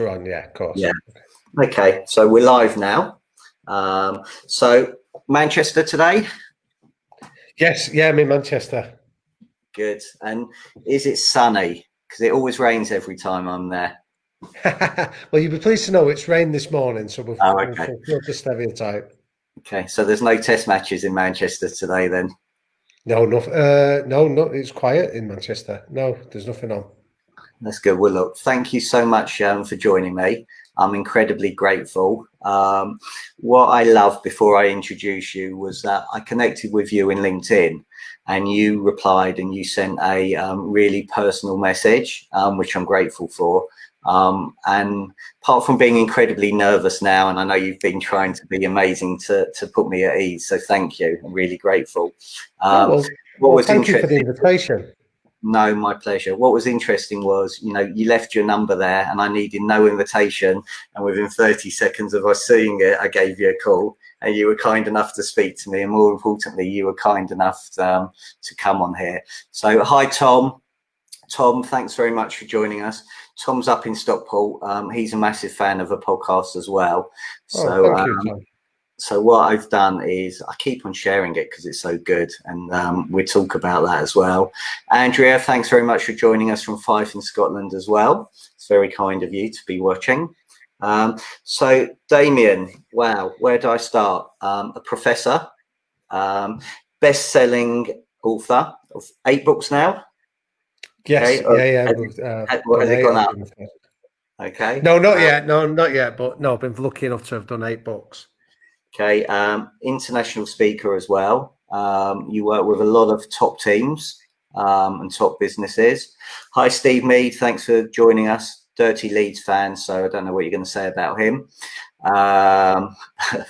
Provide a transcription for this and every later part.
on, yeah, of course. Yeah. Okay, so we're live now. So Manchester today? Yes, yeah, I'm in Manchester. Good. And is it sunny? Because it always rains every time I'm there. Well, you'll be pleased to know it's rained this morning, so we'll Okay. fulfill the stereotype. Okay, so there's no test matches in Manchester today then? No, it's quiet in Manchester. No, there's nothing on. That's good. Well, look, thank you so much for joining me. I'm incredibly grateful. What I loved before I introduced you was that I connected with you in LinkedIn, and you replied and you sent a really personal message, which I'm grateful for. And apart from being incredibly nervous now, and I know you've been trying to be amazing to put me at ease, so thank you. I'm really grateful. Thank you for the invitation. No, my pleasure. What was interesting was, you left your number there and I needed no invitation. And within 30 seconds of us seeing it, I gave you a call and you were kind enough to speak to me. And more importantly, you were kind enough to come on here. So hi, Tom. Tom, thanks very much for joining us. Tom's up in Stockport. He's a massive fan of the podcast as well. So thank you, Tom. So what I've done is I keep on sharing it because it's so good, and we'll talk about that as well. Andrea, thanks very much for joining us from Fife in Scotland as well. It's very kind of you to be watching. So Damian, wow, where do I start? A professor, best-selling author of 8 books now. Yes, okay. yeah. Has it gone up? Okay. No, not yet. No, not yet. But no, I've been lucky enough to have done 8 books. Okay, international speaker as well. You work with a lot of top teams and top businesses. Hi, Steve Mead. Thanks for joining us. Dirty Leeds fan, so I don't know what you're going to say about him.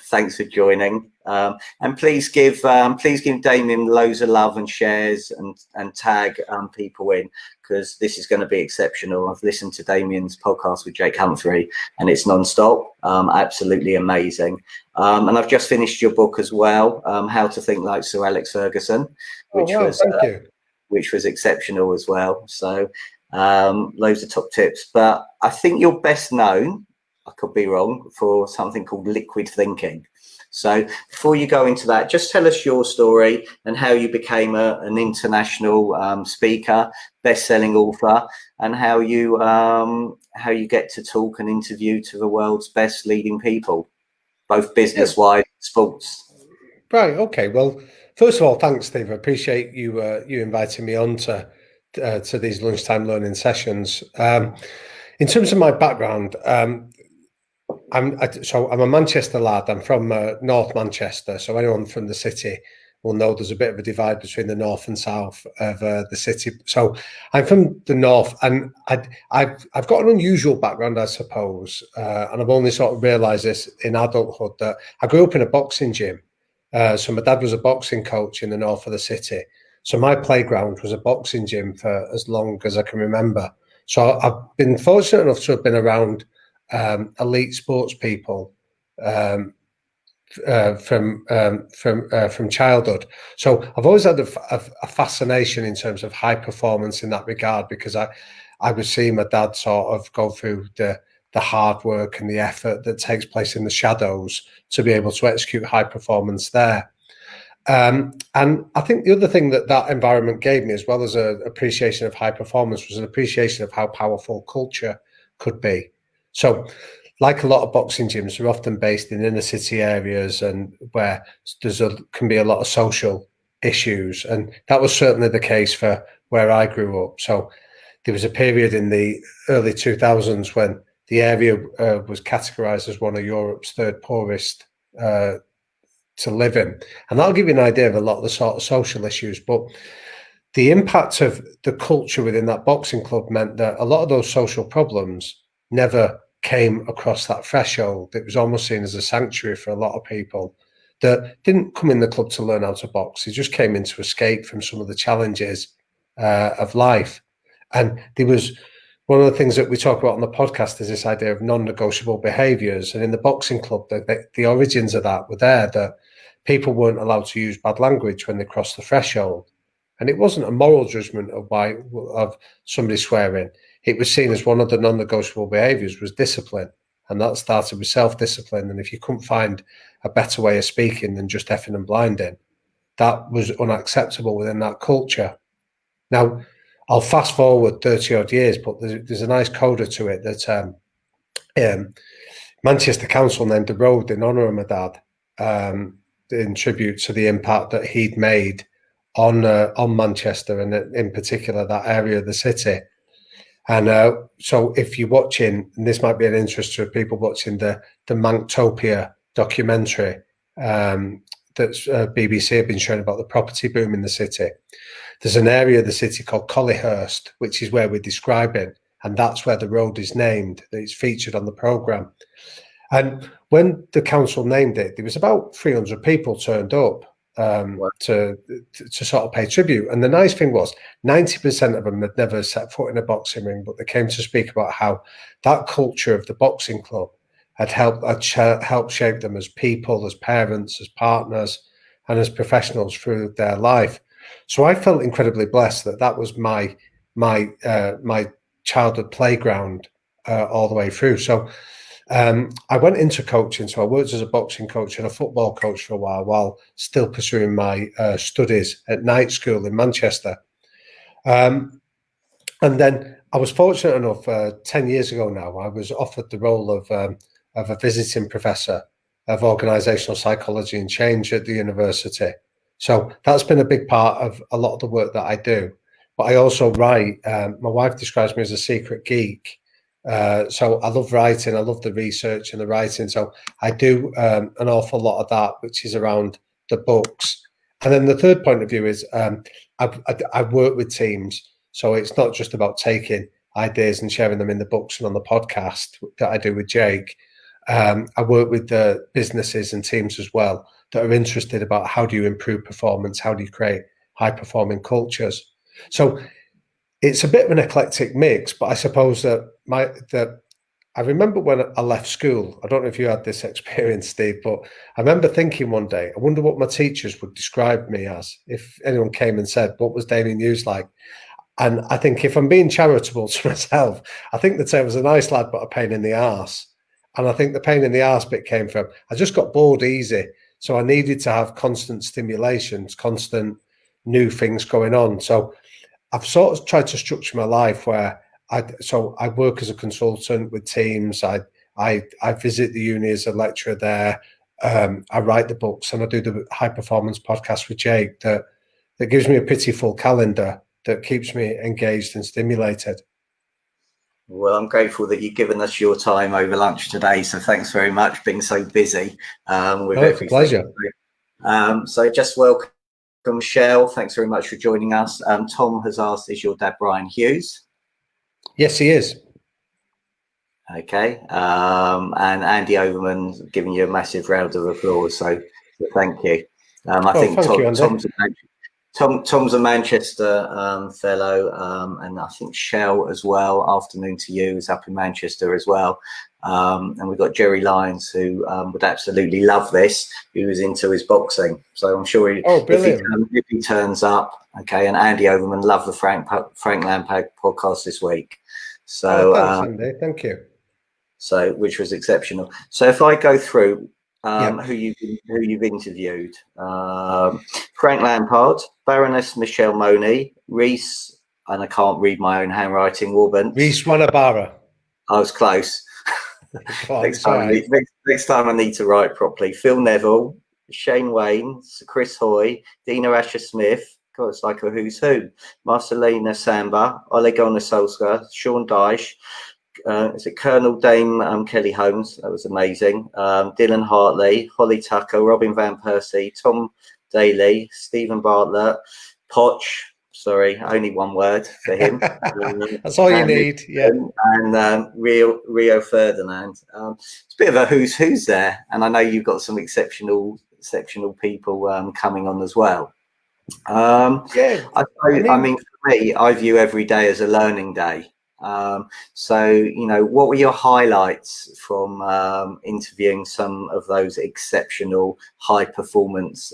Thanks for joining. And please give Damian loads of love and shares and tag people in, because this is going to be exceptional. I've listened to Damian's podcast with Jake Humphrey and it's non-stop. Absolutely amazing. And I've just finished your book as well, How to Think Like Sir Alex Ferguson, which was exceptional as well. So loads of top tips. But I think you're best known, I could be wrong, for something called liquid thinking. So before you go into that, just tell us your story and how you became an international speaker, best-selling author, and how you get to talk and interview to the world's best leading people, both business-wise, sports. Right. Okay. Well, first of all, thanks, Steve. I appreciate you inviting me on to these lunchtime learning sessions. In terms of my background, I'm a Manchester lad. I'm from North Manchester, so anyone from the city will know there's a bit of a divide between the north and south of the city. So I'm from the north, and I've got an unusual background, I suppose, and I've only sort of realised this in adulthood, that I grew up in a boxing gym. So my dad was a boxing coach in the north of the city. So my playground was a boxing gym for as long as I can remember. So I've been fortunate enough to have been around elite sports people from childhood. So I've always had a fascination in terms of high performance in that regard, because I was seeing my dad sort of go through the hard work and the effort that takes place in the shadows to be able to execute high performance there. And I think the other thing that environment gave me, as well as an appreciation of high performance, was an appreciation of how powerful culture could be. So like a lot of boxing gyms, they're often based in inner city areas and where can be a lot of social issues. And that was certainly the case for where I grew up. So there was a period in the early 2000s when the area was categorized as one of Europe's 3rd poorest to live in. And that'll give you an idea of a lot of the sort of social issues. But the impact of the culture within that boxing club meant that a lot of those social problems never came across that threshold. It was almost seen as a sanctuary for a lot of people that didn't come in the club to learn how to box. They just came in to escape from some of the challenges of life. And there was one of the things that we talk about on the podcast is this idea of non-negotiable behaviours. And in the boxing club, the origins of that were there, that people weren't allowed to use bad language when they crossed the threshold. And it wasn't a moral judgment of somebody swearing. it was seen as one of the non-negotiable behaviours was discipline. And that started with self-discipline. And if you couldn't find a better way of speaking than just effing and blinding, that was unacceptable within that culture. Now, I'll fast forward 30 odd years, but there's a nice coda to it that Manchester Council named a road in honour of my dad, in tribute to the impact that he'd made on Manchester, and in particular that area of the city. And so if you're watching, and this might be an interest to people watching the Manktopia documentary that's BBC have been showing about the property boom in the city, there's an area of the city called Collyhurst, which is where we're describing, and that's where the road is named. It's featured on the programme. And when the council named it, there was about 300 people turned up to sort of pay tribute. And the nice thing was 90% of them had never set foot in a boxing ring, but they came to speak about how that culture of the boxing club had helped shape them as people, as parents, as partners, and as professionals through their life. So I felt incredibly blessed that that was my childhood playground all the way through. So I went into coaching. So I worked as a boxing coach and a football coach for a while still pursuing my studies at night school in Manchester. And then I was fortunate enough, 10 years ago now, I was offered the role of a visiting professor of organisational psychology and change at the university. So that's been a big part of a lot of the work that I do. But I also write. My wife describes me as a secret geek. So I love writing. I love the research and the writing. So I do an awful lot of that, which is around the books. And then the third point of view is I work with teams. So it's not just about taking ideas and sharing them in the books and on the podcast that I do with Jake. I work with the businesses and teams as well that are interested about how do you improve performance, how do you create high performing cultures. So it's a bit of an eclectic mix, but I suppose that I remember when I left school, I don't know if you had this experience, Steve, but I remember thinking one day, I wonder what my teachers would describe me as if anyone came and said, what was Damian Hughes like? And I think if I'm being charitable to myself, I think they'd say I was a nice lad, but a pain in the arse. And I think the pain in the arse bit came from, I just got bored easy. So I needed to have constant stimulations, constant new things going on. So I've sort of tried to structure my life where I work as a consultant with teams. I visit the uni as a lecturer there. I write the books and I do the high performance podcast with Jake that gives me a pretty full calendar that keeps me engaged and stimulated. Well, I'm grateful that you've given us your time over lunch today. So thanks very much, being so busy with everything. It's a pleasure. So just welcome, Michelle. Thanks very much for joining us. Tom has asked, is your dad Brian Hughes? Yes, he is. Okay. And Andy Overman's giving you a massive round of applause. So thank you. I think Tom's a Manchester fellow, and I think Shell as well. Afternoon to you is up in Manchester as well. And we've got Jerry Lyons, who would absolutely love this, who is into his boxing. So I'm sure if he turns up, okay. And Andy Overman loved the Frank Lampard podcast this week. So thanks, Andy. Thank you. So which was exceptional. So if I go through who you've interviewed, Frank Lampard, Baroness Michelle Money, Reese, and I can't read my own handwriting, Warbent. Reese Wanabara. I was close. Next time I need to write properly. Phil Neville, Shane Wayne, Chris Hoy, Dina Asher-Smith. God, it's like a who's who. Marcelina Samba, Ole Gunnar Solskjaer, Sean Dyche. Is it Colonel Dame Kelly Holmes? That was amazing. Dylan Hartley, Holly Tucker, Robin Van Persie, Tom Daly, Stephen Bartlett, Poch. Sorry, only one word for him. That's all you need. Yeah. And Rio Ferdinand. It's a bit of a who's there, and I know you've got some exceptional people coming on as well. I mean, for me, I view every day as a learning day. So, you know, what were your highlights from interviewing some of those exceptional high performance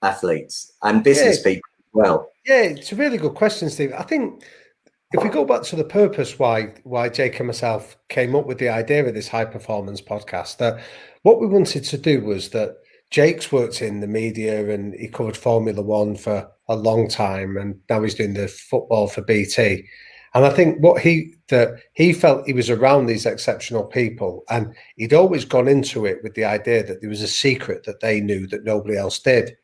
athletes and business people as well? Yeah, it's a really good question, Steve. I think if we go back to the purpose why Jake and myself came up with the idea of this high performance podcast, that what we wanted to do was that Jake's worked in the media and he covered Formula One for a long time, and now he's doing the football for BT. And I think that he felt he was around these exceptional people, and he'd always gone into it with the idea that there was a secret that they knew that nobody else did.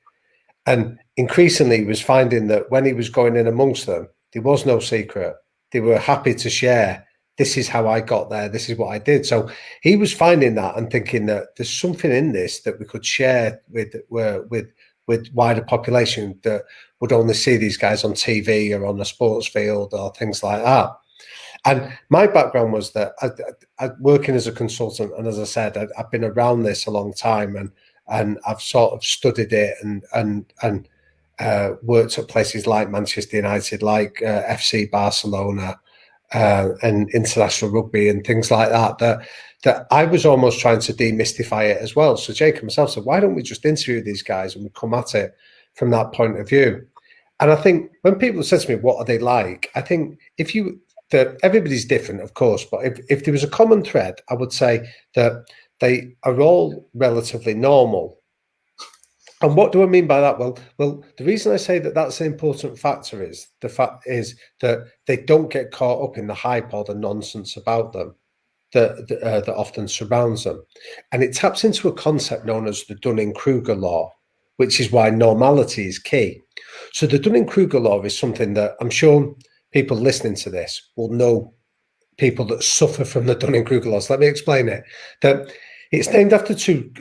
And increasingly, he was finding that when he was going in amongst them, there was no secret. They were happy to share. This is how I got there. This is what I did. So he was finding that and thinking that there's something in this that we could share with wider population that would only see these guys on TV or on the sports field or things like that. And my background was that I working as a consultant, and as I said, I've been around this a long time, and I've sort of studied it and worked at places like Manchester United, like FC Barcelona, and international rugby and things like that. That I was almost trying to demystify it as well. So Jake and myself said, why don't we just interview these guys and we come at it from that point of view? And I think when people say to me, what are they like? I think that everybody's different, of course, but if there was a common thread, I would say that they are all relatively normal. And what do I mean by that? Well, the reason I say that that's an important factor is the fact is that they don't get caught up in the hype or the nonsense about them that often surrounds them. And it taps into a concept known as the Dunning-Kruger law, which is why normality is key. So the Dunning-Kruger law is something that I'm sure people listening to this will know people that suffer from the Dunning-Kruger law. So let me explain it. That it's named after two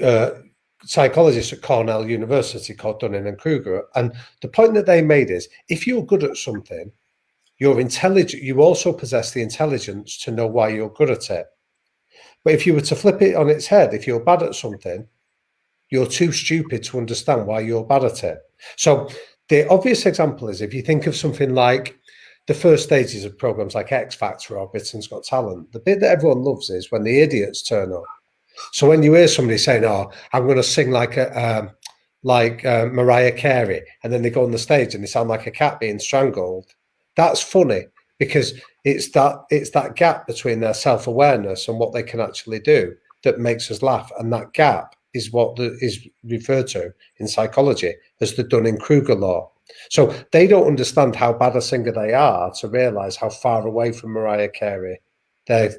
psychologists at Cornell University called Dunning and Kruger. And the point that they made is, if you're good at something, you're intelligent, you also possess the intelligence to know why you're good at it. But if you were to flip it on its head, if you're bad at something, you're too stupid to understand why you're bad at it. So the obvious example is if you think of something like the first stages of programs like X Factor or Britain's Got Talent, the bit that everyone loves is when the idiots turn up. So when you hear somebody saying, "Oh, I'm going to sing like Mariah Carey," and then they go on the stage and they sound like a cat being strangled, that's funny because it's that gap between their self-awareness and what they can actually do that makes us laugh, and that gap is what is referred to in psychology as the Dunning-Kruger law. So they don't understand how bad a singer they are to realise how far away from Mariah Carey their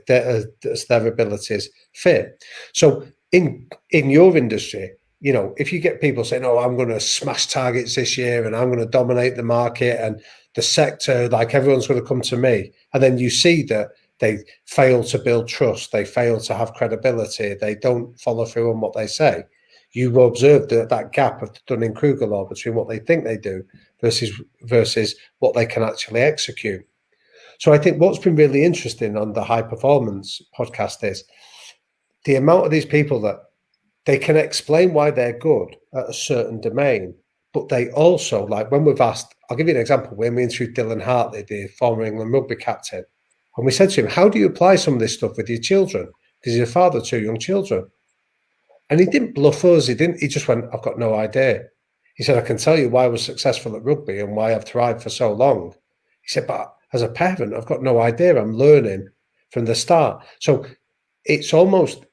abilities fit. So in your industry, you know, if you get people saying, "Oh, I'm going to smash targets this year and I'm going to dominate the market and the sector, like everyone's going to come to me," and then you see that they fail to build trust, they fail to have credibility, they don't follow through on what they say, you will observe that gap of the Dunning-Kruger law between what they think they do versus what they can actually execute. So I think what's been really interesting on the High Performance podcast is the amount of these people that they can explain why they're good at a certain domain, but they also, like when we've asked, I'll give you an example, when we interviewed Dylan Hartley, the former England rugby captain, and we said to him, how do you apply some of this stuff with your children? Because he's a father of two young children. And he didn't bluff us. He just went, I've got no idea. He said, I can tell you why I was successful at rugby and why I've thrived for so long. He said, but as a parent, I've got no idea. I'm learning from the start. So it's almost,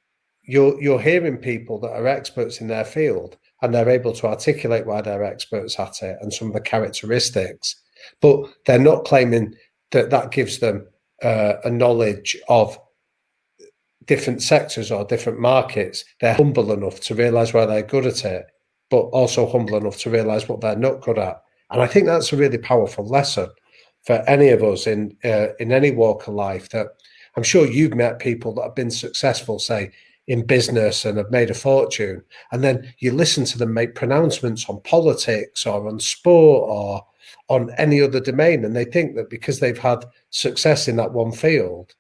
you're hearing people that are experts in their field and they're able to articulate why they're experts at it and some of the characteristics, but they're not claiming that gives them a knowledge of different sectors or different markets. They're humble enough to realize why they're good at it, but also humble enough to realize what they're not good at. And I think that's a really powerful lesson for any of us in any walk of life. That I'm sure you've met people that have been successful, say, in business and have made a fortune, and then you listen to them make pronouncements on politics or on sport or on any other domain, and they think that because they've had success in that one field,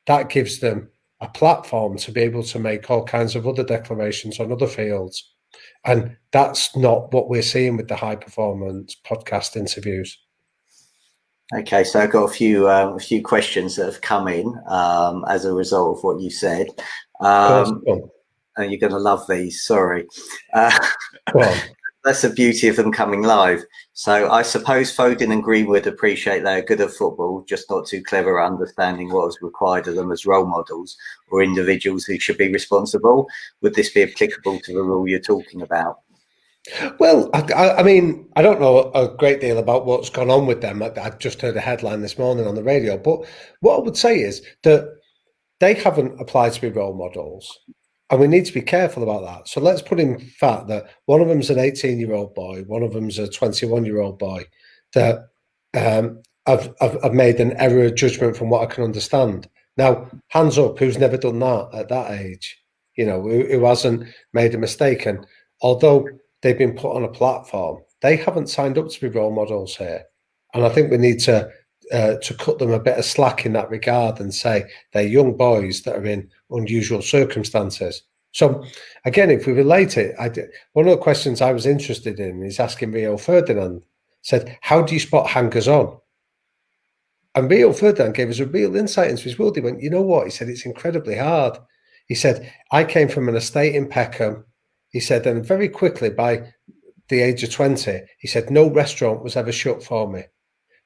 that gives them a platform to be able to make all kinds of other declarations on other fields. And that's not what we're seeing with the High Performance podcast interviews. Okay, so I've got a few questions that have come in as a result of what you said. And you're going to love these. Sorry. That's the beauty of them coming live. So I suppose Foden and Greenwood appreciate they're good at football, just not too clever at understanding what is required of them as role models or individuals who should be responsible. Would this be applicable to the rule you're talking about? Well, I mean, I don't know a great deal about what's gone on with them. I've just heard a headline this morning on the radio, but what I would say is that they haven't applied to be role models, and we need to be careful about that. So let's put in fact that one of them's an 18-year-old boy, one of them's a 21-year-old boy that have made an error of judgment from what I can understand. Now, hands up, who's never done that at that age? You know, who hasn't made a mistake? And although they've been put on a platform, they haven't signed up to be role models here. And I think we need to cut them a bit of slack in that regard and say they're young boys that are in unusual circumstances. So again, if we relate it, one of the questions I was interested in is asking Rio Ferdinand, said, how do you spot hangers on? And Rio Ferdinand gave us a real insight into his world. He went, you know what? He said, it's incredibly hard. He said, I came from an estate in Peckham. He said, and very quickly by the age of 20, he said, no restaurant was ever shut for me.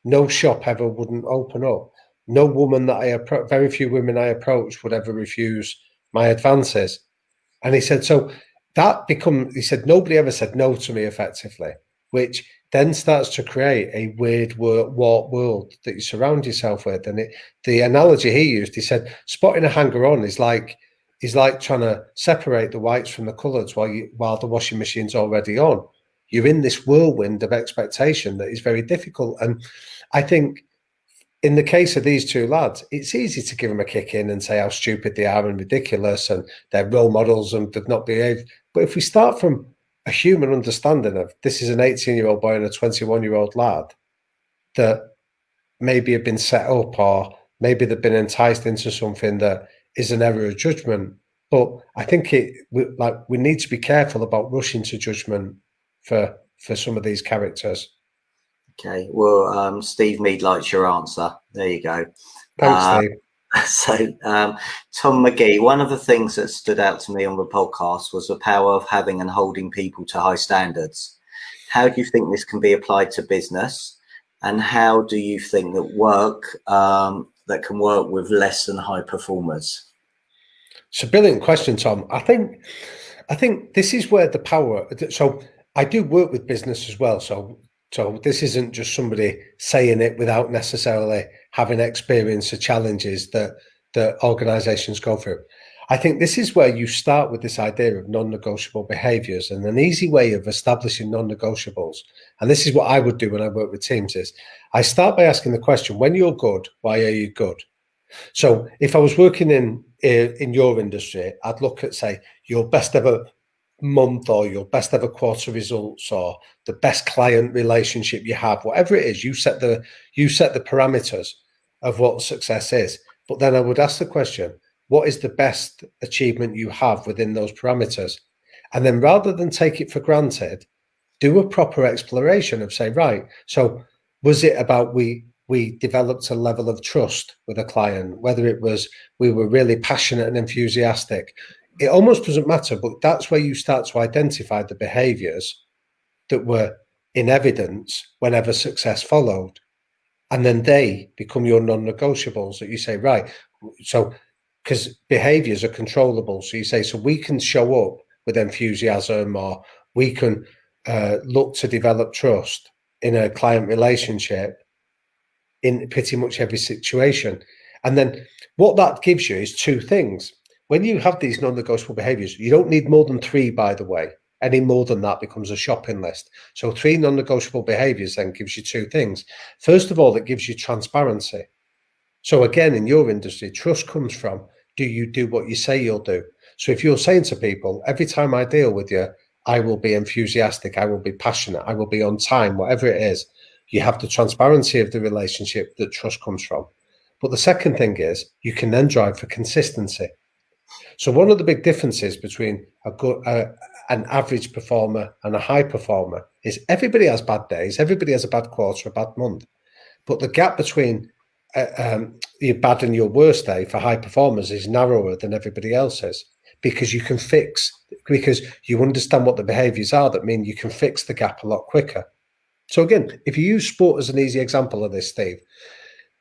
No shop ever wouldn't open up. No woman that very few women I approached would ever refuse my advances. And he said, so he said, nobody ever said no to me effectively, which then starts to create a weird warped world that you surround yourself with. And the analogy he used, he said, spotting a hanger on is like trying to separate the whites from the colours while the washing machine's already on. You're in this whirlwind of expectation that is very difficult. And I think in the case of these two lads, it's easy to give them a kick in and say how stupid they are and ridiculous and they're role models and they've not behaved. But if we start from a human understanding of this is an 18-year-old boy and a 21-year-old lad that maybe have been set up or maybe they've been enticed into something that is an error of judgment. But I think we need to be careful about rushing to judgment for some of these characters. Okay, well, Steve Mead likes your answer. There you go. Thanks, So, Steve. Tom McGee, one of the things that stood out to me on the podcast was the power of having and holding people to high standards. How do you think this can be applied to business? And how do you think that can work with less than high performers? It's a brilliant question, Tom. I think this is where the power. So I do work with business as well. So this isn't just somebody saying it without necessarily having experience of challenges that organisations go through. I think this is where you start with this idea of non-negotiable behaviours, and an easy way of establishing non-negotiables. And this is what I would do when I work with teams: is I start by asking the question, when you're good, why are you good? So if I was working in your industry, I'd look at, say, your best ever month or your best ever quarter results or the best client relationship you have, whatever it is, you set the parameters of what success is. But then I would ask the question, what is the best achievement you have within those parameters? And then rather than take it for granted, do a proper exploration of, say, right, so was it about we developed a level of trust with a client, whether it was we were really passionate and enthusiastic? It almost doesn't matter, but that's where you start to identify the behaviours that were in evidence whenever success followed. And then they become your non-negotiables that you say, right, so because behaviours are controllable. So you say, so we can show up with enthusiasm, or we can look to develop trust in a client relationship in pretty much every situation. And then what that gives you is two things. When you have these non-negotiable behaviours, you don't need more than 3, by the way. Any more than that becomes a shopping list. So 3 non-negotiable behaviours then gives you 2 things. First of all, it gives you transparency. So again, in your industry, trust comes from, do you do what you say you'll do? So if you're saying to people, every time I deal with you, I will be enthusiastic, I will be passionate, I will be on time, whatever it is, you have the transparency of the relationship that trust comes from. But the second thing is you can then drive for consistency. So one of the big differences between an average performer and a high performer is everybody has bad days, everybody has a bad quarter, a bad month. But the gap between your bad and your worst day for high performers is narrower than everybody else's, because you can fix because you understand what the behaviours are that mean you can fix the gap a lot quicker. So again, if you use sport as an easy example of this, Steve,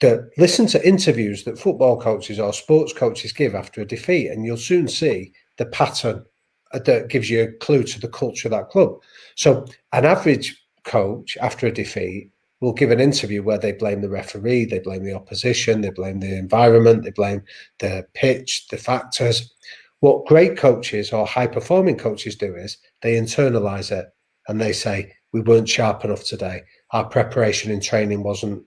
that listen to interviews that football coaches or sports coaches give after a defeat, and you'll soon see the pattern that gives you a clue to the culture of that club. So an average coach after a defeat will give an interview where they blame the referee, they blame the opposition, they blame the environment, they blame the pitch, the factors. What great coaches or high-performing coaches do is they internalize it and they say, we weren't sharp enough today. Our preparation in training wasn't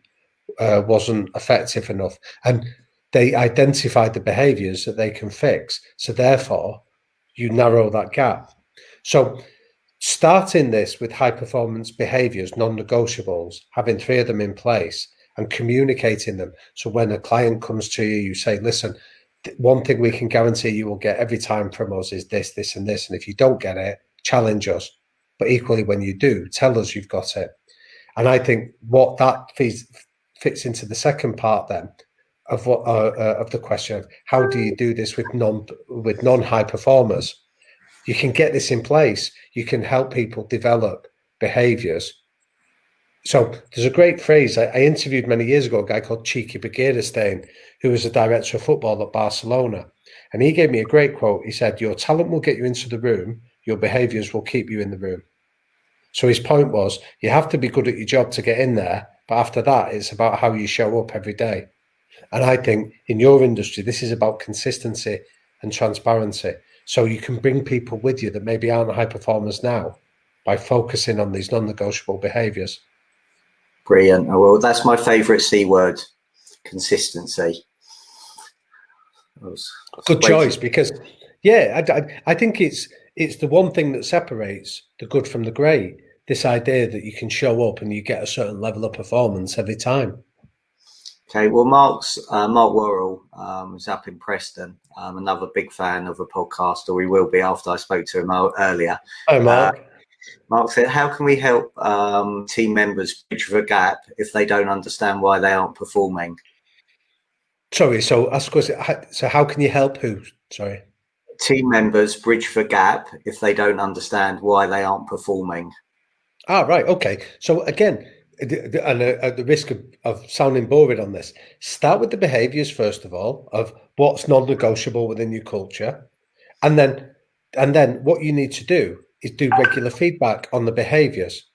effective enough. And they identify the behaviors that they can fix. So therefore, you narrow that gap. So starting this with high performance behaviors, non-negotiables, having 3 of them in place and communicating them. So when a client comes to you, you say, listen, one thing we can guarantee you will get every time from us is this, this, and this. And if you don't get it, challenge us. But equally, when you do, tell us you've got it. And I think what that fits into the second part then of what of the question of how do you do this with non-high performers? You can get this in place. You can help people develop behaviors. So there's a great phrase. I interviewed many years ago a guy called Cheeky Begiristain, who was a director of football at Barcelona. And he gave me a great quote. He said, your talent will get you into the room. Your behaviors will keep you in the room. So his point was, you have to be good at your job to get in there. But after that, it's about how you show up every day. And I think in your industry, this is about consistency and transparency. So you can bring people with you that maybe aren't high performers now by focusing on these non-negotiable behaviours. Brilliant. Well, that's my favourite C word, consistency. Good choice, because I think it's the one thing that separates the good from the great. This idea that you can show up and you get a certain level of performance every time. Okay, well, Mark Worrell is up in Preston, another big fan of a podcast, or he will be after I spoke to him earlier. Hi, Mark. Mark said, how can we help team members bridge the gap if they don't understand why they aren't performing? Sorry, so ask us, so how can you help who? Sorry. Team members bridge the gap if they don't understand why they aren't performing. Ah, right. Okay. So again, and at the risk of sounding boring on this, start with the behaviours first of all of what's non-negotiable within your culture, and then what you need to do is do regular feedback on the behaviours.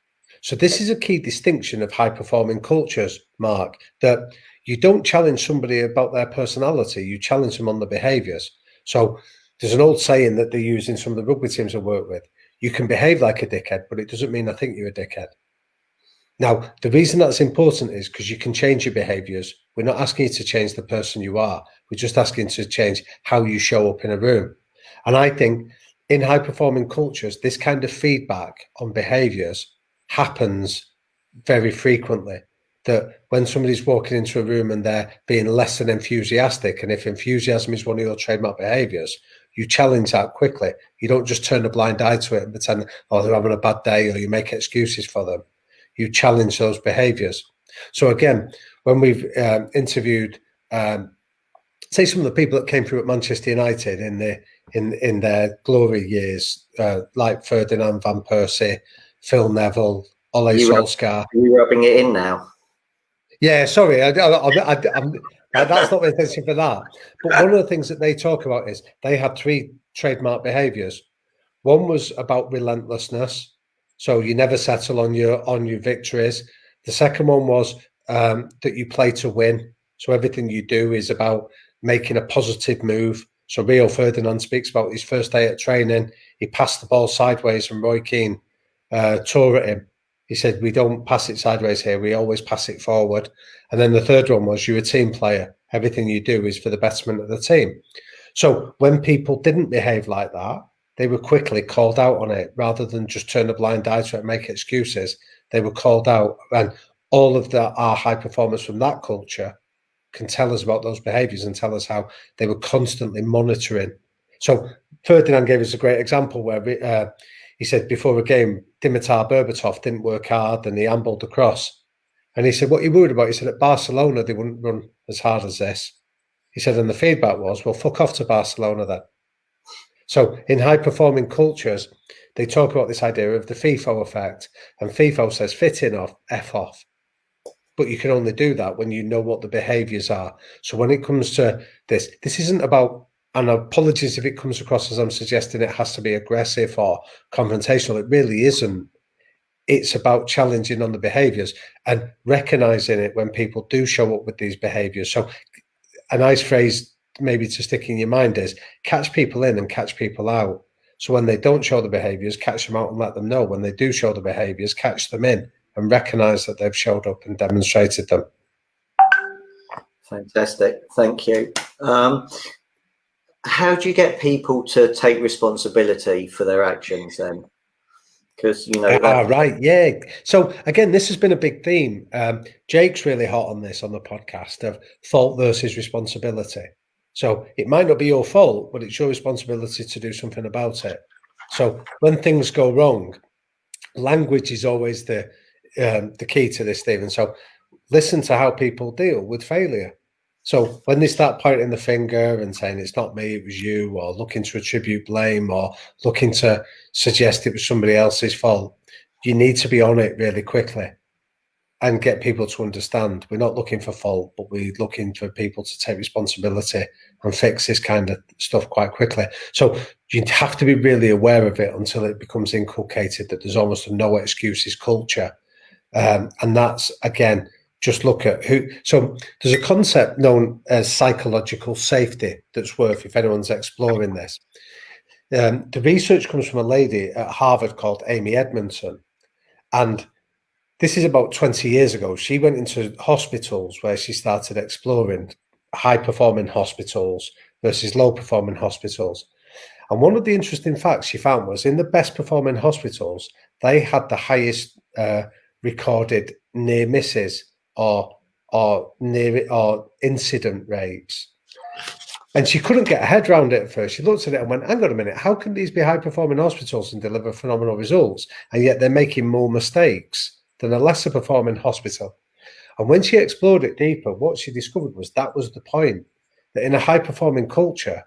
So this is a key distinction of high-performing cultures, Mark, that you don't challenge somebody about their personality, you challenge them on the behaviours. So there's an old saying that they use in some of the rugby teams I work with. You can behave like a dickhead, but it doesn't mean I think you're a dickhead. Now, the reason that's important is because you can change your behaviours. We're not asking you to change the person you are. We're just asking to change how you show up in a room. And I think in high-performing cultures, this kind of feedback on behaviours happens very frequently. That when somebody's walking into a room and they're being less than enthusiastic, and if enthusiasm is one of your trademark behaviours, you challenge that quickly. You don't just turn a blind eye to it and pretend, oh, they're having a bad day, or you make excuses for them. You challenge those behaviours. So again, when we've interviewed, say some of the people that came through at Manchester United in their glory years, like Ferdinand van Persie, Phil Neville, Ole Solskjaer. Are you rubbing it in now? Yeah, sorry, that's not the intention for that. But one of the things that they talk about is they had 3 trademark behaviours. One was about relentlessness, so you never settle on your victories. The second one was that you play to win, so everything you do is about making a positive move. So Rio Ferdinand speaks about his first day at training. He passed the ball sideways and Roy Keane tore at him. He said, we don't pass it sideways here. We always pass it forward. And then the third one was you're a team player. Everything you do is for the betterment of the team. So when people didn't behave like that, they were quickly called out on it rather than just turn a blind eye to it and make excuses. They were called out. And all of our high performers from that culture can tell us about those behaviours and tell us how they were constantly monitoring. So Ferdinand gave us a great example where he said before a game, Dimitar Berbatov didn't work hard and he ambled across. And he said, what are you worried about? He said, at Barcelona, they wouldn't run as hard as this. He said, and the feedback was, well, fuck off to Barcelona then. So in high performing cultures, they talk about this idea of the FIFO effect, and FIFO says fit in or F off. But you can only do that when you know what the behaviors are. So when it comes to this isn't about, and apologies if it comes across as I'm suggesting it has to be aggressive or confrontational. It really isn't. It's about challenging on the behaviors and recognizing it when people do show up with these behaviors. So a nice phrase maybe to stick in your mind is catch people in and catch people out. So when they don't show the behaviors, catch them out and let them know. When they do show the behaviors, catch them in and recognize that they've showed up and demonstrated them. Fantastic. Thank you. How do you get people to take responsibility for their actions then? Because, you know, right, yeah. So again, this has been a big theme. Jake's really hot on this on the podcast of fault versus responsibility. So it might not be your fault, but it's your responsibility to do something about it. So when things go wrong, language is always the key to this, Stephen. So listen to how people deal with failure. So when they start pointing the finger and saying it's not me, it was you, or looking to attribute blame or looking to suggest it was somebody else's fault, you need to be on it really quickly and get people to understand we're not looking for fault, but we're looking for people to take responsibility and fix this kind of stuff quite quickly. So you have to be really aware of it until it becomes inculcated that there's almost a no excuses culture. And that's, again, just look at who. So there's a concept known as psychological safety that's worth, if anyone's exploring this. The research comes from a lady at Harvard called Amy Edmondson. And this is about 20 years ago. She went into hospitals where she started exploring high-performing hospitals versus low-performing hospitals. And one of the interesting facts she found was in the best-performing hospitals, they had the highest recorded near misses or incident rates. And she couldn't get her head around it at first. She looked at it and went, hang on a minute, how can these be high-performing hospitals and deliver phenomenal results? And yet they're making more mistakes than a lesser performing hospital. And when she explored it deeper, what she discovered was that was the point, that in a high-performing culture,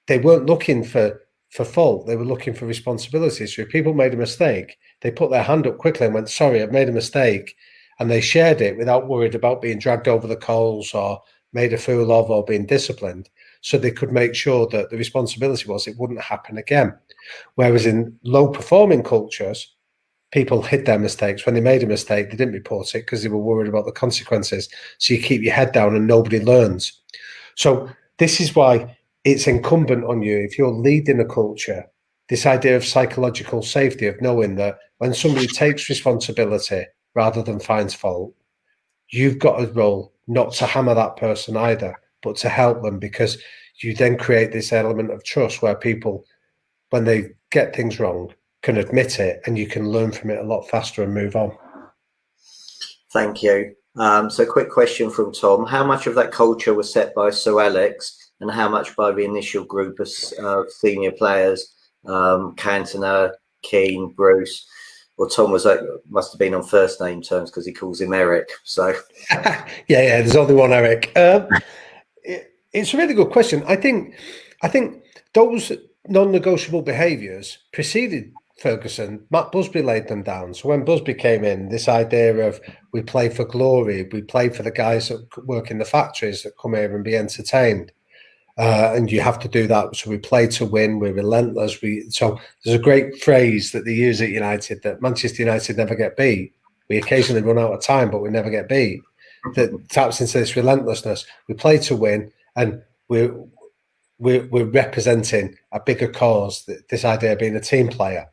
they weren't looking for fault, they were looking for responsibility. So if people made a mistake, they put their hand up quickly and went, sorry, I've made a mistake. And they shared it without worried about being dragged over the coals or made a fool of or being disciplined. So they could make sure that the responsibility was it wouldn't happen again. Whereas in low-performing cultures, people hid their mistakes. When they made a mistake, they didn't report it because they were worried about the consequences. So you keep your head down and nobody learns. So this is why it's incumbent on you, if you're leading a culture, this idea of psychological safety, of knowing that when somebody takes responsibility rather than finds fault, you've got a role not to hammer that person either, but to help them, because you then create this element of trust where people, when they get things wrong, can admit it and you can learn from it a lot faster and move on. Thank you. So quick question from Tom. How much of that culture was set by Sir Alex and how much by the initial group of senior players, Cantona, Keane, Bruce? Well, Tom must have been on first name terms because he calls him Eric. So yeah, there's only one Eric. It's a really good question. I think those non-negotiable behaviours preceded Ferguson. Matt Busby laid them down. So when Busby came in, this idea of we play for glory, we play for the guys that work in the factories that come here and be entertained. And you have to do that. So we play to win. We're relentless. So there's a great phrase that they use at United, that Manchester United never get beat. We occasionally run out of time, but we never get beat. That taps into this relentlessness. We play to win, and we're representing a bigger cause. This idea of being a team player,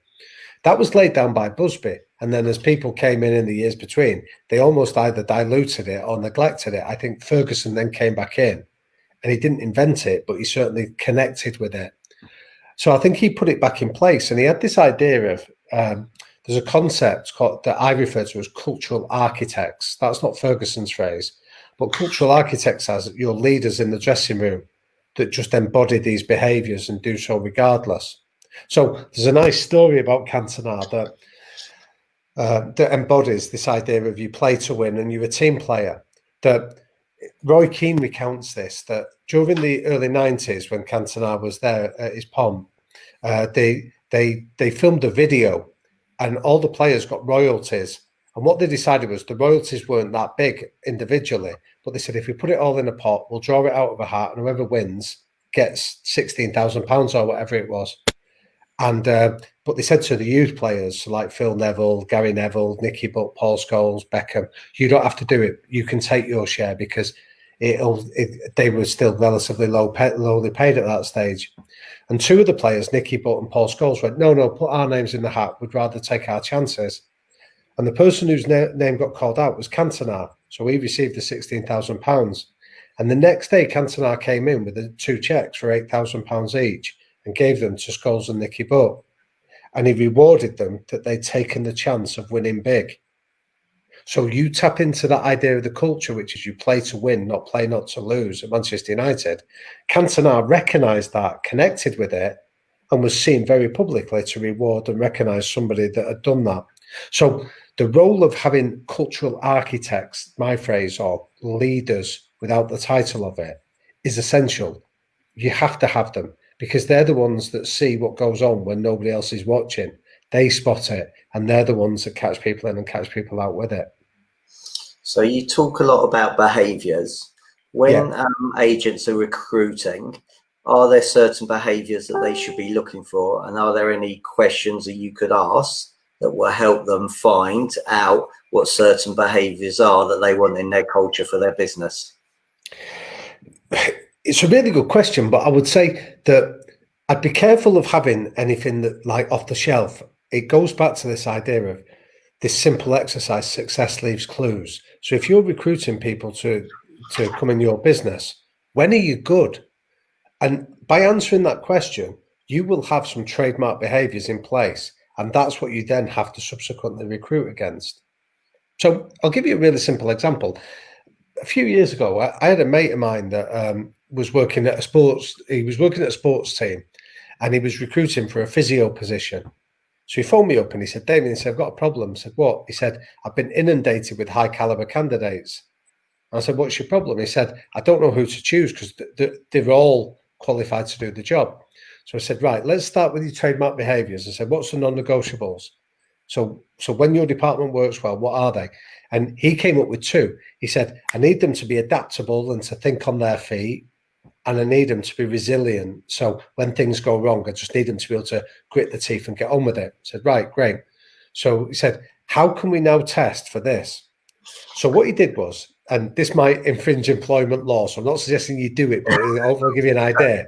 that was laid down by Busby. And then as people came in the years between, they almost either diluted it or neglected it. I think Ferguson then came back in. And he didn't invent it, but he certainly connected with it. So I think he put it back in place. And he had this idea of, there's a concept that I refer to as cultural architects. That's not Ferguson's phrase, but cultural architects as your leaders in the dressing room that just embody these behaviours and do so regardless. So there's a nice story about Cantona that embodies this idea of you play to win and you're a team player. That Roy Keane recounts this, that during the early 90s when Cantona was there at his pomp, they filmed a video, and all the players got royalties. And what they decided was the royalties weren't that big individually, but they said if we put it all in a pot, we'll draw it out of a hat, and whoever wins gets £16,000 or whatever it was. And but they said to the youth players like Phil Neville, Gary Neville, Nicky Butt, Paul Scholes, Beckham, you don't have to do it. You can take your share because they were still relatively lowly paid at that stage. And two of the players, Nicky Butt and Paul Scholes, went, no, put our names in the hat. We'd rather take our chances. And the person whose name got called out was Cantona. So he received the £16,000. And the next day, Cantona came in with the 2 cheques for £8,000 each and gave them to Scholes and Nicky Butt. And he rewarded them that they'd taken the chance of winning big. So you tap into that idea of the culture, which is you play to win, not play not to lose at Manchester United. Cantona recognised that, connected with it, and was seen very publicly to reward and recognise somebody that had done that. So the role of having cultural architects, my phrase, or leaders without the title of it, is essential. You have to have them because they're the ones that see what goes on when nobody else is watching. They spot it, and they're the ones that catch people in and catch people out with it. So you talk a lot about behaviours. When agents are recruiting, are there certain behaviours that they should be looking for? And are there any questions that you could ask that will help them find out what certain behaviours are that they want in their culture for their business? It's a really good question, but I would say that I'd be careful of having anything that like off the shelf. It goes back to this idea of this simple exercise, success leaves clues. So if you're recruiting people to come in your business, when are you good? And by answering that question, you will have some trademark behaviours in place. And that's what you then have to subsequently recruit against. So I'll give you a really simple example. A few years ago, I had a mate of mine that was working at a sports team, and he was recruiting for a physio position. So he phoned me up and he said, Damian, he said, I've got a problem. I said, what? He said, I've been inundated with high caliber candidates. And I said, what's your problem? He said, I don't know who to choose because they're all qualified to do the job. So I said, right, let's start with your trademark behaviours. I said, what's the non-negotiables? So when your department works well, what are they? And he came up with 2. He said, I need them to be adaptable and to think on their feet. And I need them to be resilient. So when things go wrong, I just need them to be able to grit the teeth and get on with it. I said, right, great. So he said, how can we now test for this? So what he did was, and this might infringe employment law, so I'm not suggesting you do it, but I'll give you an idea.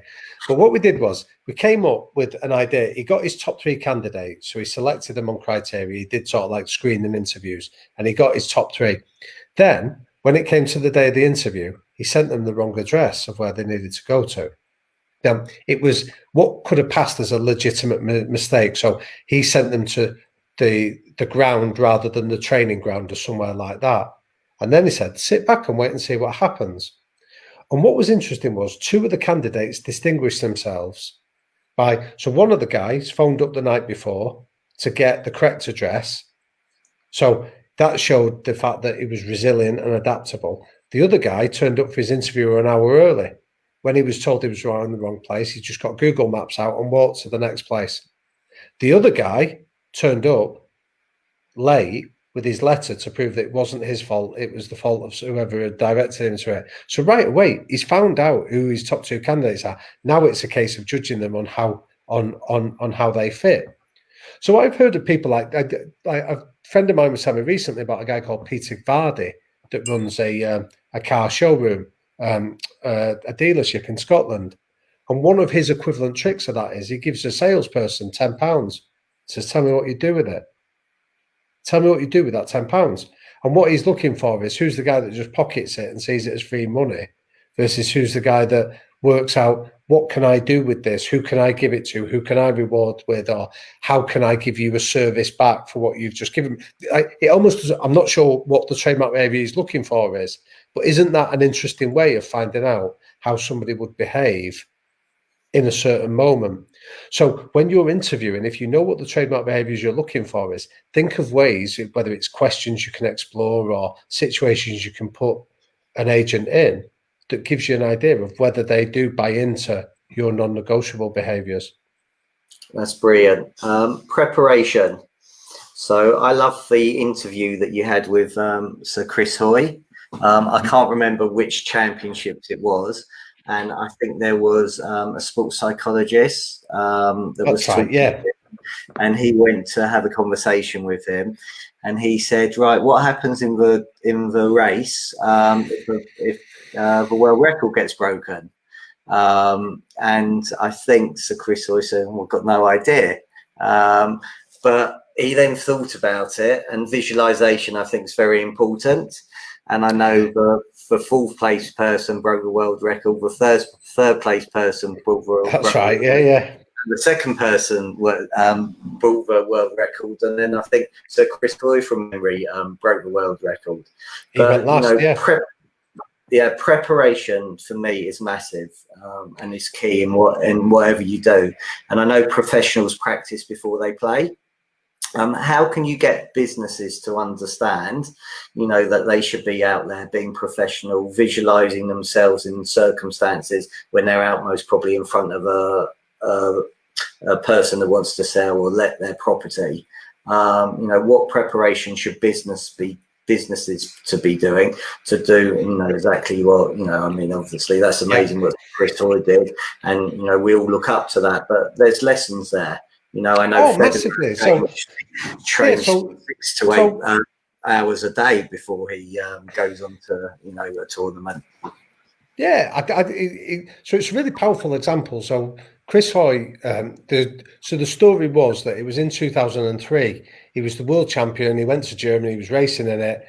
But what we did was we came up with an idea. He got his top 3 candidates. So he selected them on criteria. He did sort of like screening interviews and he got his top 3. Then when it came to the day of the interview, he sent them the wrong address of where they needed to go to. Now, it was what could have passed as a legitimate mistake. So he sent them to the ground rather than the training ground or somewhere like that. And then he said, sit back and wait and see what happens. And what was interesting was 2 of the candidates distinguished themselves by, so one of the guys phoned up the night before to get the correct address. So that showed the fact that he was resilient and adaptable. The other guy turned up for his interview an hour early. When he was told he was in the wrong place, he just got Google Maps out and walked to the next place. The other guy turned up late with his letter to prove that it wasn't his fault. It was the fault of whoever had directed him to it. So right away, he's found out who his top 2 candidates are. Now it's a case of judging them on how they fit. So I've heard of people like a friend of mine was telling me recently about a guy called Peter Vardy that runs a car showroom, a dealership in Scotland. And one of his equivalent tricks of that is he gives a salesperson £10. Says, tell me what you do with it. Tell me what you do with that £10. And what he's looking for is who's the guy that just pockets it and sees it as free money versus who's the guy that works out, what can I do with this? Who can I give it to? Who can I reward with? Or how can I give you a service back for what you've just given me? It almost, I'm not sure what the trademark behavior he's looking for is, but isn't that an interesting way of finding out how somebody would behave in a certain moment? So when you're interviewing, if you know what the trademark behaviors you're looking for is, think of ways, whether it's questions you can explore or situations you can put an agent in, that gives you an idea of whether they do buy into your non-negotiable behaviors. That's brilliant. Preparation. So I love the interview that you had with Sir Chris Hoy. I can't remember which championships it was, and I think there was a sports psychologist that was That's right, talking, yeah. and he went to have a conversation with him, and he said, "Right, what happens in the race if the world record gets broken?" And I think Sir Chris Hoy said, "Well, I've got no idea." But he then thought about it, and visualization, I think, is very important. And I know the fourth place person broke the world record, the third place person broke That's right, yeah. the second person broke the world record, and then I think Sir Chris Hoy from memory broke the world record. He went But last, preparation for me is massive, and is key in whatever you do. And I know professionals practice before they play. How can you get businesses to understand, that they should be out there being professional, visualizing themselves in circumstances when they're out most probably in front of a person that wants to sell or let their property? What preparation should businesses to be doing to do exactly what obviously that's amazing what Chris Hoy did, and we all look up to that, but there's lessons there. I know massively. trains 6 to 8 hours a day before he goes on to a tournament. So it's a really powerful example. So Chris Hoy, the story was that it was in 2003. He was the world champion. He went to Germany. He was racing in it.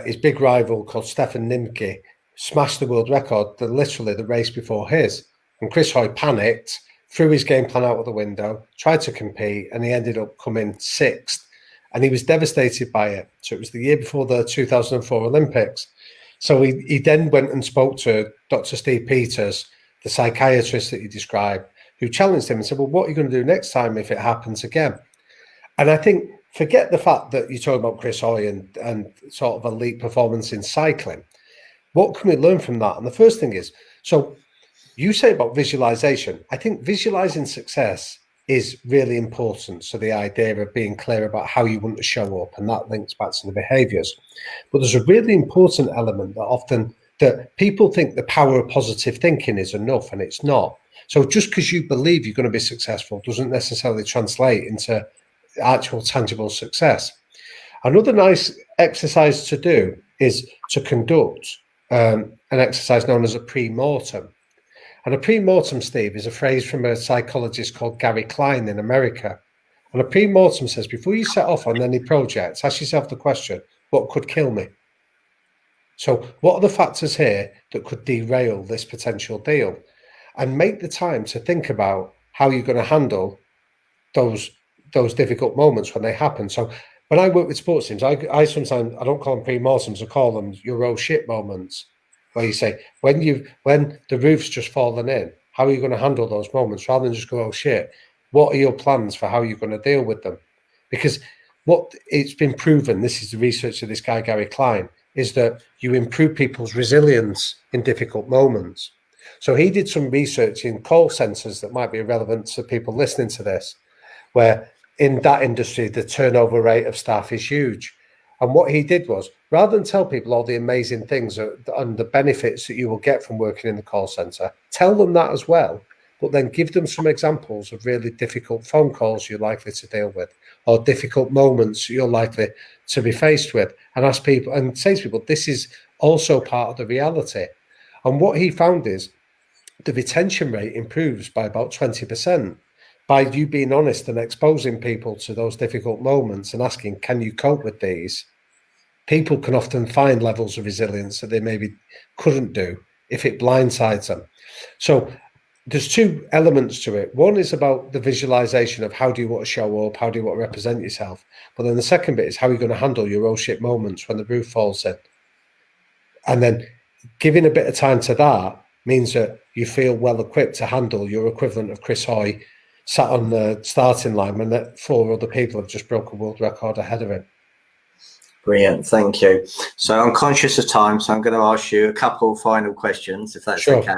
His big rival called Stefan Nimke smashed the world record, literally the race before his. And Chris Hoy panicked, threw his game plan out of the window, tried to compete, and he ended up coming sixth. And he was devastated by it. So it was the year before the 2004 Olympics. So he then went and spoke to Dr. Steve Peters, the psychiatrist that you described, who challenged him and said, well, what are you going to do next time if it happens again? And I think, forget the fact that you're talking about Chris Hoy and sort of elite performance in cycling. What can we learn from that? And the first thing is, so you say about visualization. I think visualizing success is really important. So the idea of being clear about how you want to show up, and that links back to the behaviors. But there's a really important element that people think the power of positive thinking is enough, and it's not. So just because you believe you're going to be successful doesn't necessarily translate into actual tangible success. Another nice exercise to do is to conduct an exercise known as a pre-mortem. And a pre-mortem, Steve, is a phrase from a psychologist called Gary Klein in America. And a pre-mortem says, before you set off on any project, ask yourself the question, what could kill me? So what are the factors here that could derail this potential deal? And make the time to think about how you're going to handle those difficult moments when they happen. So when I work with sports teams, I sometimes, I don't call them pre-mortems, I call them your oh shit moments, where you say, when the roof's just fallen in, how are you going to handle those moments rather than just go, oh shit, what are your plans for how you're going to deal with them? Because what it's been proven, this is the research of this guy, Gary Klein, is that you improve people's resilience in difficult moments. So he did some research in call centers that might be relevant to people listening to this, where in that industry, the turnover rate of staff is huge. And what he did was, rather than tell people all the amazing things and the benefits that you will get from working in the call center, tell them that as well, but then give them some examples of really difficult phone calls you're likely to deal with, or difficult moments you're likely to be faced with, and ask people and say to people, this is also part of the reality. And what he found is the retention rate improves by about 20%. By you being honest and exposing people to those difficult moments and asking, can you cope with these? People can often find levels of resilience that they maybe couldn't do if it blindsides them. So there's two elements to it. One is about the visualization of how do you want to show up, how do you want to represent yourself? But then the second bit is how you're going to handle your oh shit moments when the roof falls in. And then giving a bit of time to that means that you feel well equipped to handle your equivalent of Chris Hoy sat on the starting line when that 4 other people have just broke a world record ahead of him. Brilliant, thank you. So I'm conscious of time, so I'm going to ask you a couple of final questions, if that's sure. Okay.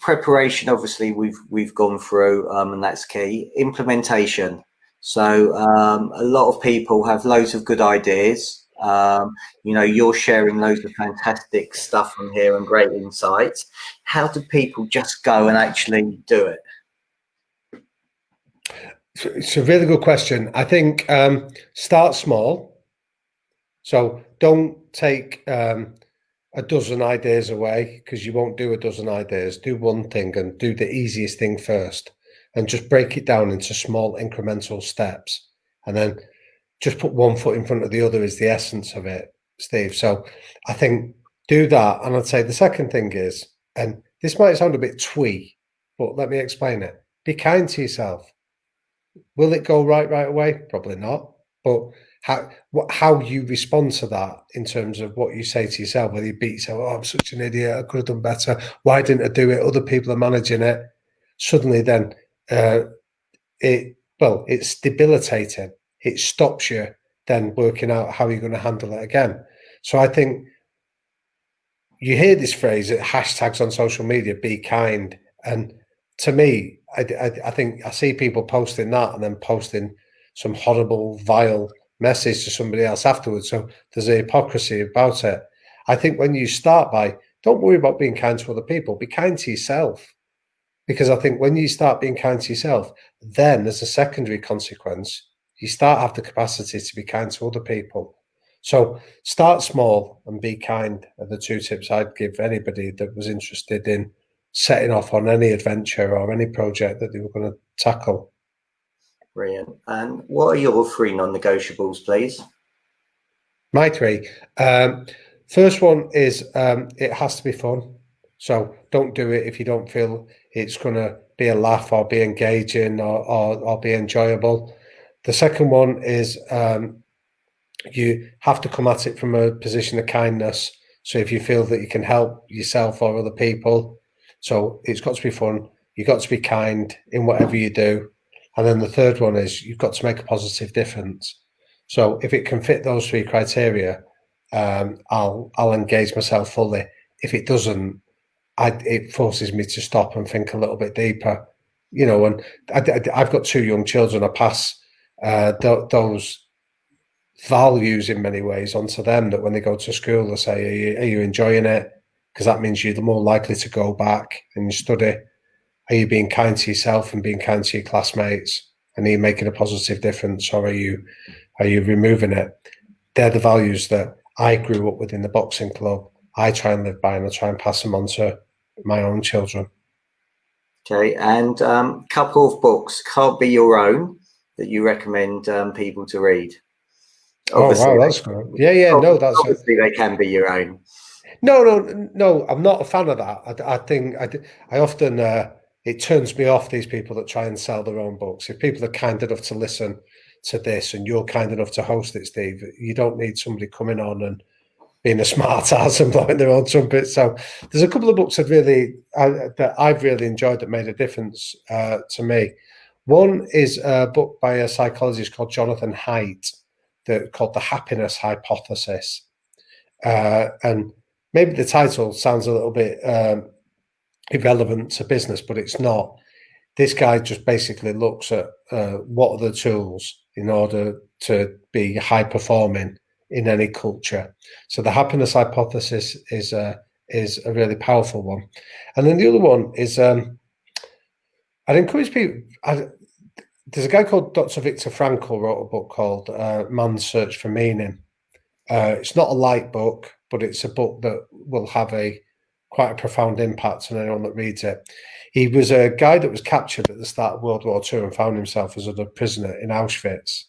preparation, obviously, we've gone through, and that's key. Implementation. So a lot of people have loads of good ideas. You know, you're sharing loads of fantastic stuff from here and great insights. How do people just go and actually do it? It's a really good question. I think start small. So don't take a dozen ideas away, because you won't do a dozen ideas. Do one thing and do the easiest thing first, and just break it down into small incremental steps. And then just put one foot in front of the other is the essence of it, Steve. So I think do that. And I'd say the second thing is, and this might sound a bit twee, but let me explain it. Be kind to yourself. Will it go right away? Probably not. But how you respond to that in terms of what you say to yourself, whether you beat yourself, oh, I'm such an idiot, I could have done better. Why didn't I do it? Other people are managing it. Suddenly then it's debilitating. It stops you then working out how you're going to handle it again. So I think you hear this phrase, hashtags on social media, be kind. And to me, I think I see people posting that and then posting some horrible, vile message to somebody else afterwards. So there's a hypocrisy about it. I think when you start by, don't worry about being kind to other people, be kind to yourself. Because I think when you start being kind to yourself, then as a secondary consequence, you start to have the capacity to be kind to other people. So start small and be kind are the two tips I'd give anybody that was interested in setting off on any adventure or any project that they were going to tackle. Brilliant. And what are your 3 non-negotiables, please? My 3. First one is it has to be fun. So don't do it if you don't feel it's going to be a laugh or be engaging or be enjoyable. The second one is you have to come at it from a position of kindness. So if you feel that you can help yourself or other people, so it's got to be fun. You've got to be kind in whatever you do. And then the third one is you've got to make a positive difference. So if it can fit those 3 criteria, I'll engage myself fully. If it doesn't, it forces me to stop and think a little bit deeper, you know. And I've got 2 young children. I pass those values in many ways onto them, that when they go to school, they say, are you enjoying it? Because that means you're more likely to go back and study. Are you being kind to yourself and being kind to your classmates? And are you making a positive difference, or are you removing it? They're the values that I grew up with in the boxing club. I try and live by, and I try and pass them on to my own children. Okay, and couple of books, can't be your own, that you recommend people to read. Obviously, oh wow, that's good. Yeah, no, that's obviously they can be your own. No, I'm not a fan of that. I think I often it turns me off, these people that try and sell their own books. If people are kind enough to listen to this, and you're kind enough to host it, Steve, you don't need somebody coming on and being a smart ass and blowing their own trumpet. So there's a couple of books that I've really enjoyed that made a difference to me. One is a book by a psychologist called Jonathan Haidt, called The Happiness Hypothesis. And maybe the title sounds a little bit irrelevant to business, but it's not. This guy just basically looks at what are the tools in order to be high performing in any culture. So the happiness hypothesis is a really powerful one. And then the other one is I'd encourage people. There's a guy called Dr. Viktor Frankl wrote a book called Man's Search for Meaning. It's not a light book, but it's a book that will have quite a profound impact on anyone that reads it. He was a guy that was captured at the start of World War II and found himself as a prisoner in Auschwitz.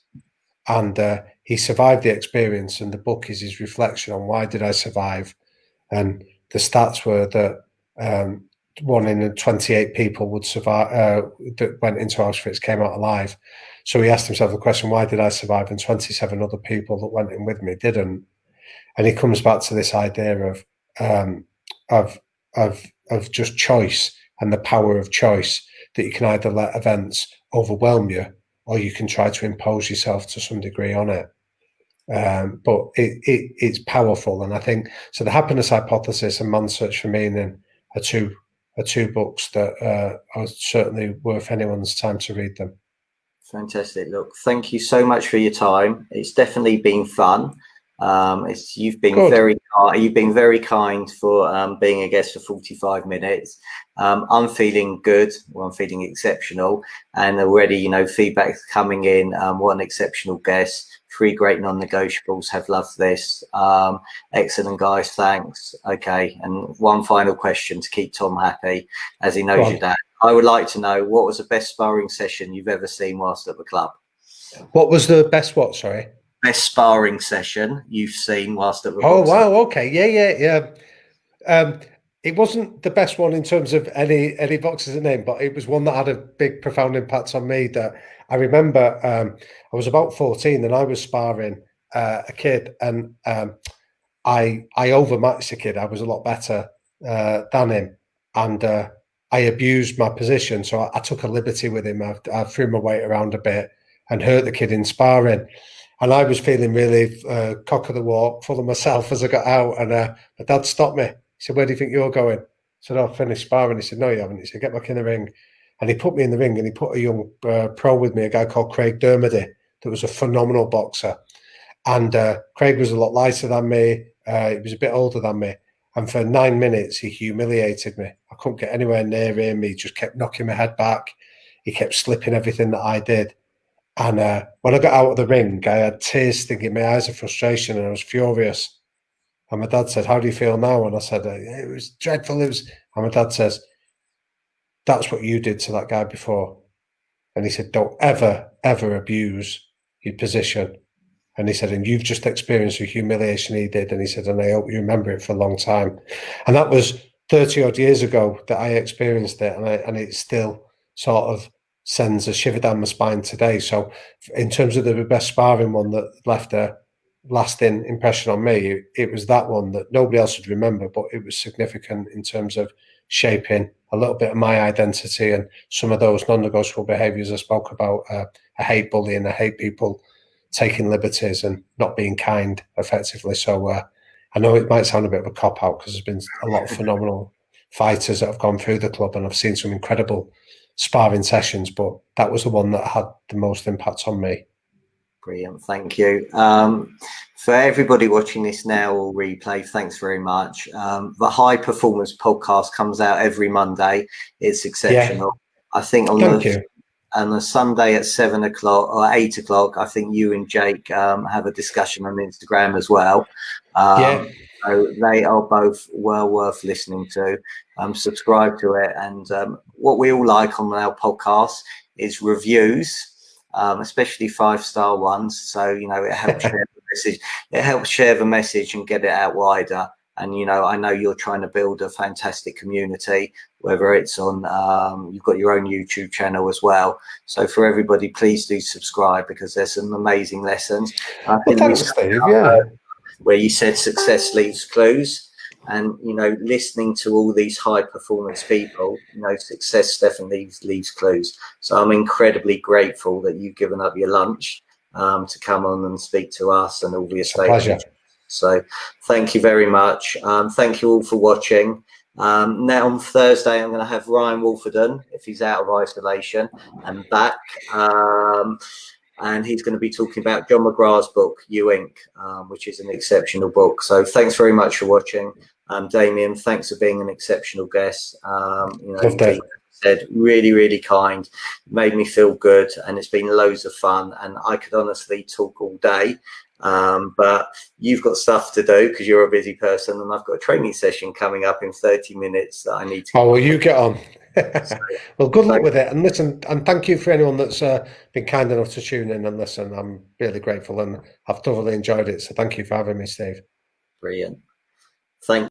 And he survived the experience, and the book is his reflection on why did I survive. And the stats were that 1 in 28 people would survive that went into Auschwitz came out alive. So he asked himself the question, why did I survive? And 27 other people that went in with me didn't. And he comes back to this idea of just choice and the power of choice, that you can either let events overwhelm you, or you can try to impose yourself to some degree on it. But it's powerful. And I think, so the happiness hypothesis and Man's Search for Meaning are 2 are two books that are certainly worth anyone's time to read them. Fantastic. Look, thank you so much for your time. It's definitely been fun. You've been Good. very kind for being a guest for 45 minutes. I'm feeling good. Well, I'm feeling exceptional, and already, you know, feedback's coming in. What an exceptional guest! 3 great non-negotiables. Have loved this. Excellent, guys. Thanks. Okay, and one final question to keep Tom happy, as he knows your dad. I would like to know, what was the best sparring session you've ever seen whilst at the club? What was the best what, sorry? Best sparring session you've seen whilst at the Oh, boxing? wow. Okay. Yeah. It wasn't the best one in terms of any boxers in name, but it was one that had a big, profound impact on me. That I remember. I was about 14 and I was sparring a kid, and I overmatched the kid. I was a lot better than him, and I abused my position. So I took a liberty with him. I threw my weight around a bit and hurt the kid in sparring. And I was feeling really cock of the walk, full of myself as I got out. And my dad stopped me. He said, "Where do you think you're going?" I said, "Oh, I've finished sparring." He said, "No, you haven't." He said, "Get back in the ring." And he put me in the ring, and he put a young pro with me, a guy called Craig Dermody, that was a phenomenal boxer. And Craig was a lot lighter than me. He was a bit older than me. And for 9 minutes, he humiliated me. I couldn't get anywhere near him. He just kept knocking my head back. He kept slipping everything that I did. And when I got out of the ring, I had tears stinging in my eyes of frustration, and I was furious. And my dad said, "How do you feel now?" And I said, "It was dreadful." And my dad says, "That's what you did to that guy before." And he said, "Don't ever, ever abuse your position." And he said, "And you've just experienced the humiliation he did." And he said, "And I hope you remember it for a long time." And that was 30 odd years ago that I experienced it. And it still sort of sends a shiver down my spine today. So in terms of the best sparring one that left a lasting impression on me, it was that one that nobody else would remember, but it was significant in terms of shaping a little bit of my identity and some of those non-negotiable behaviours I spoke about. I hate bullying, I hate people taking liberties and not being kind effectively. So I know it might sound a bit of a cop-out because there's been a lot of phenomenal fighters that have gone through the club, and I've seen some incredible sparring sessions, but that was the one that had the most impact on me. Brilliant, thank you. For everybody watching this now or replay, thanks very much. The High Performance podcast comes out every Monday. It's exceptional. Yeah. I think on the Sunday at 7 o'clock or 8 o'clock, I think you and Jake have a discussion on Instagram as well. So they are both well worth listening to. Subscribe to it. And what we all like on our podcast is reviews, especially 5-star ones. So, you know, it helps share the message. It helps share the message and get it out wider. And, you know, I know you're trying to build a fantastic community, whether it's on, you've got your own YouTube channel as well. So for everybody, please do subscribe, because there's some amazing lessons. Well, thanks, Steve. Where you said success leaves clues. And, you know, listening to all these high performance people, you know, success definitely leaves clues. So I'm incredibly grateful that you've given up your lunch to come on and speak to us and all the estate. So thank you very much. Thank you all for watching. Now on Thursday, I'm going to have Ryan Wolforden, if he's out of isolation, and back. And he's going to be talking about John McGrath's book, You Inc., which is an exceptional book. So thanks very much for watching. Damian, thanks for being an exceptional guest. You know, said really, really kind, made me feel good, and it's been loads of fun. And I could honestly talk all day. But you've got stuff to do because you're a busy person, and I've got a training session coming up in 30 minutes that I need to. Oh, well, you get on. Well, good luck with it, and listen, and thank you for anyone that's been kind enough to tune in and listen. I'm really grateful, and I've thoroughly enjoyed it. So thank you for having me, Steve. Brilliant. Thank